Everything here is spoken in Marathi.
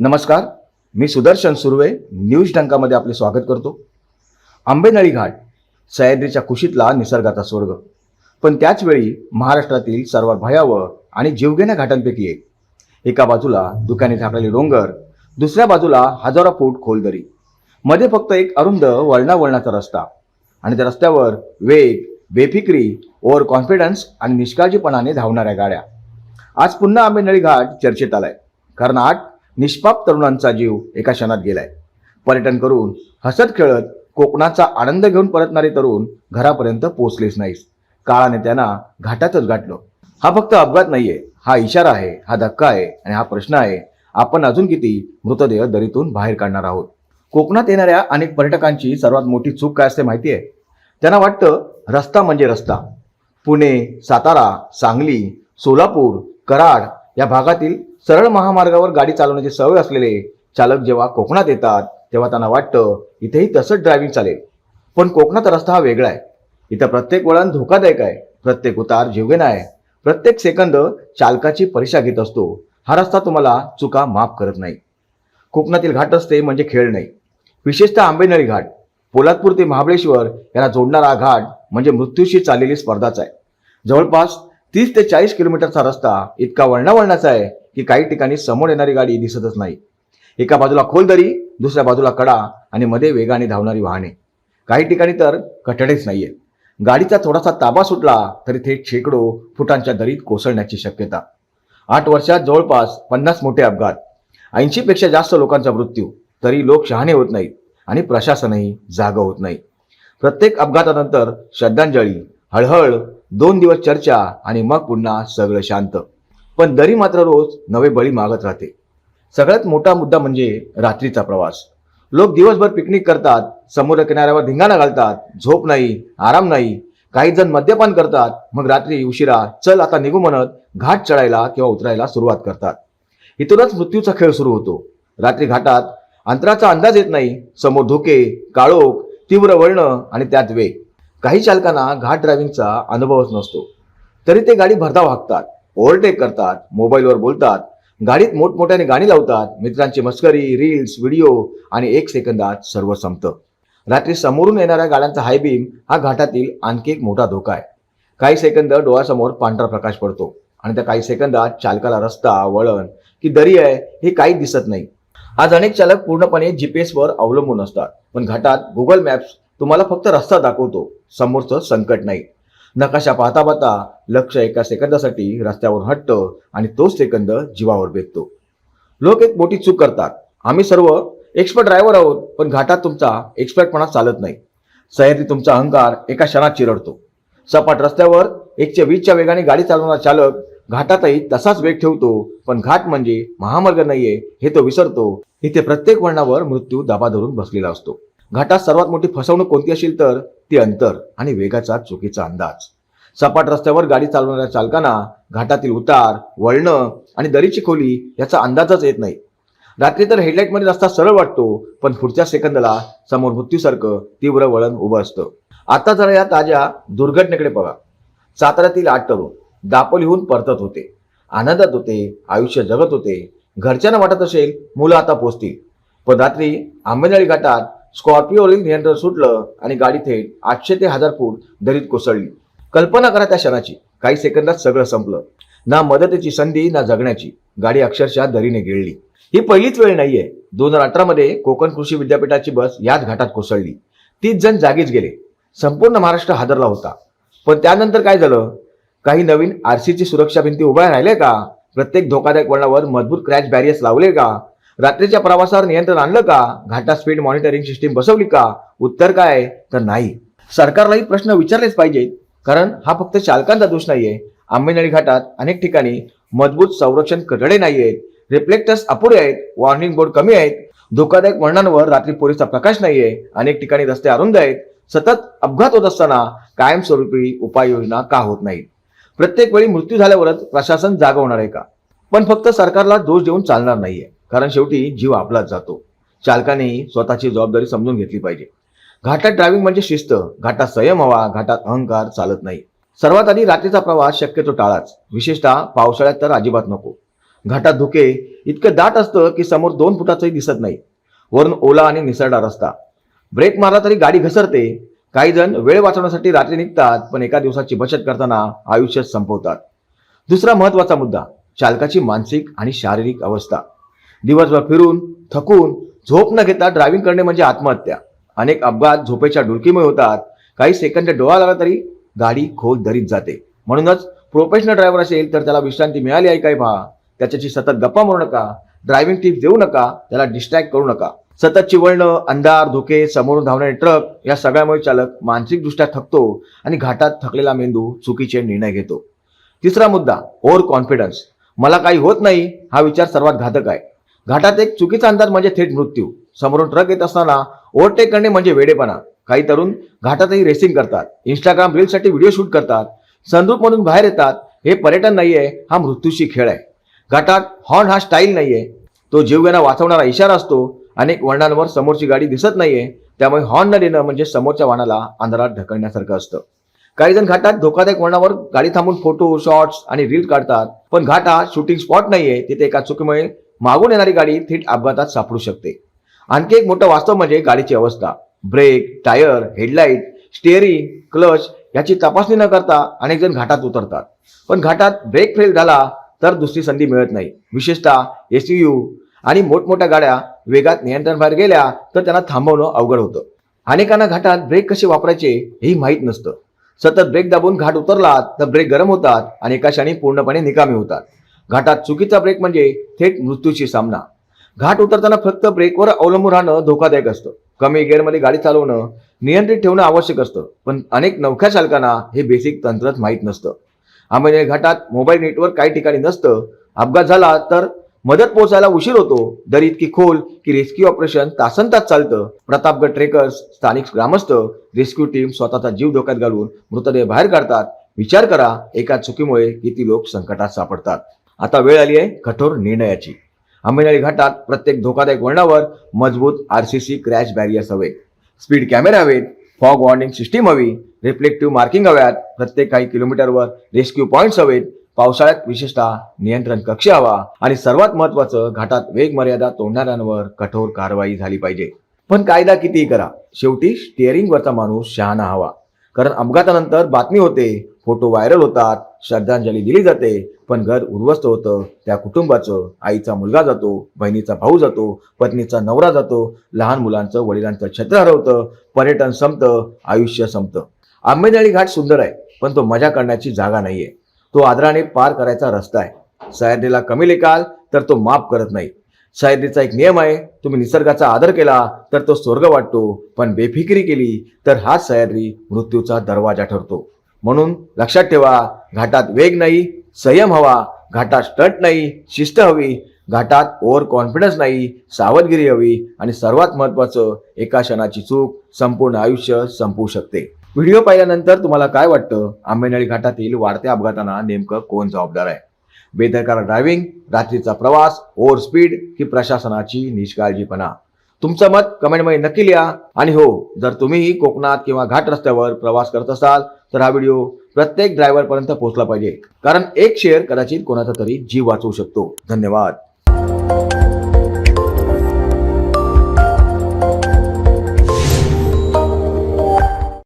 नमस्कार, मी सुदर्शन सुर्वे न्यूज डंकामध्ये आपले स्वागत करतो. आंबेनळी घाट सह्याद्रीच्या कुशीतला निसर्गाचा स्वर्ग, पण त्याच वेळी महाराष्ट्रातील सर्वात भयावह आणि जीवघेण्या घाटांपैकी एक. एका बाजूला दुकाने झाकलेले डोंगर, दुसऱ्या बाजूला हजारो फूट खोल दरी, मध्ये फक्त एक अरुंद वळणावळणाचा रस्ता, आणि त्या रस्त्यावर वेग, बेफिक्री, ओव्हर कॉन्फिडन्स आणि निष्काळजीपणाने धावणाऱ्या गाड्या. आज पुन्हा आंबेनळी घाट चर्चेत आलाय, कारण 8 निष्पाप तरुणांचा जीव एका क्षणात गेलाय. पर्यटन करून हसत खेळत कोकणाचा आनंद घेऊन परतणारे तरुण घरापर्यंत पोहोचलेच नाहीत. काळाने त्यांना घाटातच गाठलं. हा फक्त अपघात नाहीये, हा इशारा आहे, हा धक्का आहे, आणि हा प्रश्न आहे, आपण अजून किती मृतदेह दरीतून बाहेर काढणार आहोत. कोकणात येणाऱ्या अनेक पर्यटकांची सर्वात मोठी चूक काय असते माहिती आहे? त्यांना वाटतं रस्ता म्हणजे रस्ता. पुणे, सातारा, सांगली, सोलापूर, कराड या भागातील सरळ महामार्गावर गाडी चालवण्याची सवय असलेले चालक जेव्हा कोकणात येतात तेव्हा त्यांना वाटतं इथेही तसंच ड्रायव्हिंग चालेल. पण कोकणात रस्ता हा वेगळा आहे. इथं प्रत्येक वळण धोकादायक आहे, प्रत्येक उतार जीवघेणा आहे, प्रत्येक सेकंद चालकाची परीक्षा घेत असतो. हा रस्ता तुम्हाला चुका माफ करत नाही. कोकणातील घाट रस्ते म्हणजे खेळ नाही. विशेषतः आंबेनळी घाट, पोलादपूर ते महाबळेश्वर यांना जोडणारा घाट म्हणजे मृत्यूशी चाललेली स्पर्धाच आहे. जवळपास 30 ते 40 किलोमीटरचा रस्ता इतका वळणावळणाचा आहे की काही ठिकाणी समोर येणारी गाडी दिसतच नाही. एका बाजूला खोल दरी, दुसऱ्या बाजूला कडा, आणि मध्ये वेगाने धावणारी वाहने. काही ठिकाणी तर कठडेच नाहीये. गाडीचा थोडासा ताबा सुटला तरी थेट शेकडो फुटांच्या दरीत कोसळण्याची शक्यता. 8 वर्षात जवळपास 50 मोठे अपघात, 80 पेक्षा जास्त लोकांचा मृत्यू. तरी लोक शहाणे होत नाहीत आणि प्रशासनही जागं होत नाही. प्रत्येक अपघातानंतर श्रद्धांजली, हळहळ, 2 दिवस चर्चा, आणि मग पुन्हा सगळं शांत. पण दरी मात्र रोज नवे बळी मागत राहते. सगळ्यात मोठा मुद्दा म्हणजे रात्रीचा प्रवास. लोक दिवसभर पिकनिक करतात, समुद्र किनाऱ्यावर धिंगाणा घालतात, झोप नाही, आराम नाही. काही जण मद्यपान करतात, मग रात्री उशिरा चल आता निघू म्हणत घाट चढायला किंवा उतरायला सुरुवात करतात. इथूनच मृत्यूचा खेळ सुरू होतो. रात्री घाटात अंतराचा अंदाज येत नाही. समोर धोके, काळोख, तीव्र वळणं, आणि त्यात वेग. काही चालकांना घाट ड्रायव्हिंगचा अनुभवच नसतो, तरी ते गाडी भरधाव हाकतात, ओव्हरटेक करतात, मोबाईलवर बोलतात, गाडीत मोठमोठ्याने गाणी लावतात, मित्रांची मस्करी, रील्स, व्हिडिओ, आणि 1 सेकंदात सर्व संपतं. रात्री समोरून येणाऱ्या गाड्यांचा हायबीम हा घाटातील आणखी एक मोठा धोका आहे. काही सेकंद डोळ्यासमोर पांढरा प्रकाश पडतो, आणि त्या काही सेकंदात चालकाला रस्ता, वळण की दरी आहे हे काही दिसत नाही. आज अनेक चालक पूर्णपणे GPS वर अवलंबून असतात, पण घाटात गुगल मॅप्स तुम्हाला फक्त रस्ता दाखवतो, समोरचं संकट नाही. नकाशा पाहता पाहता लक्ष एका सेकंदासाठी रस्त्यावर हटतं, आणि तोच सेकंद जीवावर बेततो. लोक एक मोठी चूक करतात. आम्ही सर्व एक्सपर्ट ड्रायव्हर आहोत, पण घाटात तुमचा एक्सपर्टपणा चालत नाही. सह्याद्री तुमचा अहंकार एका क्षणात चिरडतो. सपाट रस्त्यावर 120च्या वेगाने गाडी चालवणारा चालक घाटातही तसाच वेग ठेवतो, पण घाट म्हणजे महामार्ग नाहीये हे तो विसरतो. इथे प्रत्येक वळणावर मृत्यू दाबा धरून बसलेला असतो. घाटात सर्वात मोठी फसवणूक कोणती असेल तर ती अंतर आणि वेगाचा चुकीचा अंदाज. सपाट रस्त्यावर गाडी चालवणाऱ्या चालकांना घाटातील उतार, वळणं आणि दरीची खोली याचा अंदाजच येत नाही. रात्री तर हेडलाईटमध्ये रस्ता सरळ वाटतो, पण पुढच्या सेकंदाला समोर मृत्यूसारखं तीव्र वळण उभं असतं. आता जरा या ताज्या दुर्घटनेकडे बघा. साताऱ्यातील 8 तरुण दापोलीहून परतत होते, आनंदात होते, आयुष्य जगत होते. घरच्यांना वाटत असेल मुलं आता पोहोचतील, पण रात्री आंबेनळी घाटात स्कॉर्पिओवरील नियंत्रण सुटलं आणि गाडी थेट 800 ते 1000 फूट दरीत कोसळली. कल्पना करा त्या क्षणाची. काही सेकंदात सगळं संपलं. ना मदतीची संधी, ना जगण्याची. गाडी अक्षरशः दरीने गिळली. ही पहिलीच वेळ नाहीये. 2018 मध्ये कोकण कृषी विद्यापीठाची बस याच घाटात कोसळली. 30 जण जागीच गेले. संपूर्ण महाराष्ट्र हादरला होता. पण त्यानंतर काय झालं? काही नवीन RCची सुरक्षा भिंती उभ्या राहिल्या का? प्रत्येक धोकादायक वळणावर मजबूत क्रॅश बॅरियर्स लावले का? रात्रीच्या प्रवासावर नियंत्रण आणलं का? घाटात स्पीड मॉनिटरिंग सिस्टीम बसवली का? उत्तर काय तर नाही. सरकारलाही प्रश्न विचारलेच पाहिजेत, कारण हा फक्त चालकांचा दोष नाहीये. आंबेनळी घाटात अनेक ठिकाणी मजबूत संरक्षण कठडे नाहीयेत, रिफ्लेक्टर्स अपुरे आहेत, वॉर्निंग बोर्ड कमी आहेत, धोकादायक वळणांवर रात्री पुरेसा प्रकाश नाहीये, अनेक ठिकाणी रस्ते अरुंद आहेत. सतत अपघात होत असताना कायमस्वरूपी उपाययोजना का होत नाहीत? प्रत्येक वेळी मृत्यू झाल्यावरच प्रशासन जागा होणार आहे का? पण फक्त सरकारला दोष देऊन चालणार नाहीये, कारण शेवटी जीव आपलाच जातो. चालकाने स्वतःची जबाबदारी समजून घेतली पाहिजे. घाटात ड्रायव्हिंग म्हणजे शिस्त. घाटात संयम हवा, घाटात अहंकार चालत नाही. सर्वात आधी रात्रीचा प्रवास शक्यतो टाळाच, विशेषतः पावसाळ्यात तर अजिबात नको. घाटात धुके इतकं दाट असतं की समोर 2 फुटाचंही दिसत नाही. वरून ओला आणि निसरडा रस्ता. ब्रेक मारला तरी गाडी घसरते. काही जण वेळ वाचवण्यासाठी रात्री निघतात, पण एका दिवसाची बचत करताना आयुष्य संपवतात. दुसरा महत्वाचा मुद्दा, चालकाची मानसिक आणि शारीरिक अवस्था. दिवसभर फिरून थकून झोप न घेता ड्रायव्हिंग करणे म्हणजे आत्महत्या. अनेक अपघात झोपेच्या डुलकीमुळे होतात. काही सेकंद डोळा लागला तरी गाडी खोल दरीत जाते. म्हणूनच प्रोफेशनल ड्रायव्हर असेल तर त्याला विश्रांती मिळाली आहे काय पहा. त्याच्याशी सतत गप्पा मारू नका. ड्रायव्हिंग टिप्स देऊ नका. त्याला डिस्ट्रॅक्ट करू नका. सततची वळणं, अंधार, धोके, समोरून धावणारे ट्रक या सगळ्यामुळे चालक मानसिकदृष्ट्या थकतो आणि घाटात थकलेला मेंदू चुकीचे निर्णय घेतो. तिसरा मुद्दा, ओव्हर कॉन्फिडन्स. मला काही होत नाही हा विचार सर्वात घातक आहे. घाटात एक चुकीचा अंदाज म्हणजे थेट मृत्यू. समोरून ट्रक येत असताना ओव्हरटेक करणे म्हणजे वेडेपणा. काही तरुण घाटातही रेसिंग करतात, इंस्टाग्राम रील्ससाठी व्हिडिओ शूट करतात, सनरूफ मधून बाहेर येतात. हे पर्यटन नाहीये, हा मृत्यूशी खेळ आहे. घाटात हॉर्न हा स्टाईल नाहीये, तो जीवघेणा वाचवणारा इशारा असतो. अनेक वळणांवर समोरची गाडी दिसत नाहीये, त्यामुळे हॉर्न न देणं म्हणजे समोरच्या वाहनाला अंधारात ढकलण्यासारखं असतं. काही जण घाटात धोकादायक वळणावर गाडी थांबून फोटो, शॉट्स आणि रील काढतात, पण घाट हा शूटिंग स्पॉट नाहीये. तिथे एका चुकीमुळे मागून येणारी गाडी थेट अपघातात सापडू शकते. आणखी एक मोठं वास्तव म्हणजे गाडीची अवस्था. Brake, tyre, headlight, steering, clutch याची तपासणी न करता अनेक जण घाटात उतरतात. पण घाटात ब्रेक फेल झाला तर दुसरी संधी मिळत नाही. विशेषतः एसयूव्ही आणि मोठमोठ्या गाड्या वेगात नियंत्रण बाहेर गेल्या तर त्यांना थांबवणं अवघड होतं. अनेकांना घाटात ब्रेक कसे वापरायचे हेही माहीत नसतं. सतत ब्रेक दाबून घाट उतरलात तर ब्रेक गरम होतात आणि एका क्षणी पूर्णपणे निकामी होतात. घाटात चुकीचा ब्रेक म्हणजे थेट मृत्यूची सामना. घाट उतरताना फक्त ब्रेकवर अवलंबून राहणं धोकादायक असतं. कमी गिअरमध्ये गाडी चालवणं, नियंत्रित ठेवणं आवश्यक असतं, पण अनेक नवख्या चालकांना हे बेसिक तंत्रच माहीत नसतं. आंबेनळी घाटात मोबाईल नेटवर्क काही ठिकाणी नसतं. अपघात झाला तर मदत पोहोचायला उशीर होतो. दरी इतकी खोल की रेस्क्यू ऑपरेशन तासनतास चालतं. प्रतापगड ट्रेकर्स, स्थानिक ग्रामस्थ, रेस्क्यू टीम स्वतःचा जीव धोक्यात घालून मृतदेह बाहेर काढतात. विचार करा, एका चुकीमुळे किती लोक संकटात सापडतात. आता वेळ आली आहे कठोर निर्णयाची. आंबेनळी घाटात प्रत्येक धोकादायक वळणावर मजबूत RCC क्रॅश बॅरियर्स हवे, स्पीड कॅमेरा हवेत, फॉग वॉर्निंग सिस्टीम हवी, रिफ्लेक्टिव्ह मार्किंग हव्यात, प्रत्येक काही किलोमीटरवर रेस्क्यू पॉइंट्स हवेत, पावसाळ्यात विशेषतः नियंत्रण कक्ष हवा आणि सर्वात महत्त्वाचं, घाटात वेग मर्यादा तोडणाऱ्यांवर कठोर कारवाई झाली पाहिजे. पण कायदा कितीही करा, शेवटी स्टिअरिंगवरचा माणूस शहाणा हवा. कारण अपघातानंतर बातमी होते, फोटो व्हायरल होतात, श्रद्धांजली दिली जाते, पण घर उद्ध्वस्त होतं. त्या कुटुंबाचं, आईचा मुलगा जातो, बहिणीचा भाऊ जातो, पत्नीचा नवरा जातो, लहान मुलांचं वडिलांचं छत्र हरवतं, पर्यटन संपतं, आयुष्य संपतं. आंबेनळी घाट सुंदर आहे, पण तो मजा करण्याची जागा नाहीये. तो आदराने पार करायचा रस्ता आहे. सह्याद्रीला कमी लेखाल तर तो माफ करत नाही. सह्याद्रीचा एक नियम आहे, तुम्ही निसर्गाचा आदर केला तर तो स्वर्ग वाटतो, पण बेफिकिरी केली तर हा सह्याद्री मृत्यूचा दरवाजा ठरतो. म्हणून लक्षात ठेवा, घाटात वेग नाही, संयम हवा. घाटात स्टंट नाही, शिस्त हवी. घाटात ओव्हर कॉन्फिडन्स नाही, सावधगिरी हवी. आणि सर्वात महत्त्वाचं, एका क्षणाची चूक संपूर्ण आयुष्य संपवू शकते. व्हिडिओ पाहिल्यानंतर तुम्हाला काय वाटतं? आंबेनळी घाटातील वाढत्या अपघातांना नेमकं कोण जबाबदार आहे? बेदरकार ड्रायव्हिंग, रात्रीचा प्रवास, ओव्हर स्पीड की प्रशासनाची निष्काळजीपणा? तुमचं मत कमेंटमध्ये नक्की लिहा. आणि हो, जर तुम्हीही कोकणात किंवा घाट रस्त्यावर प्रवास करत असाल तर हा व्हिडिओ प्रत्येक ड्रायव्हर पर्यंत पोहोचला पाहिजे. कारण एक शेअर कदाचित कोणाचा तरी जीव वाचवू शकतो. धन्यवाद.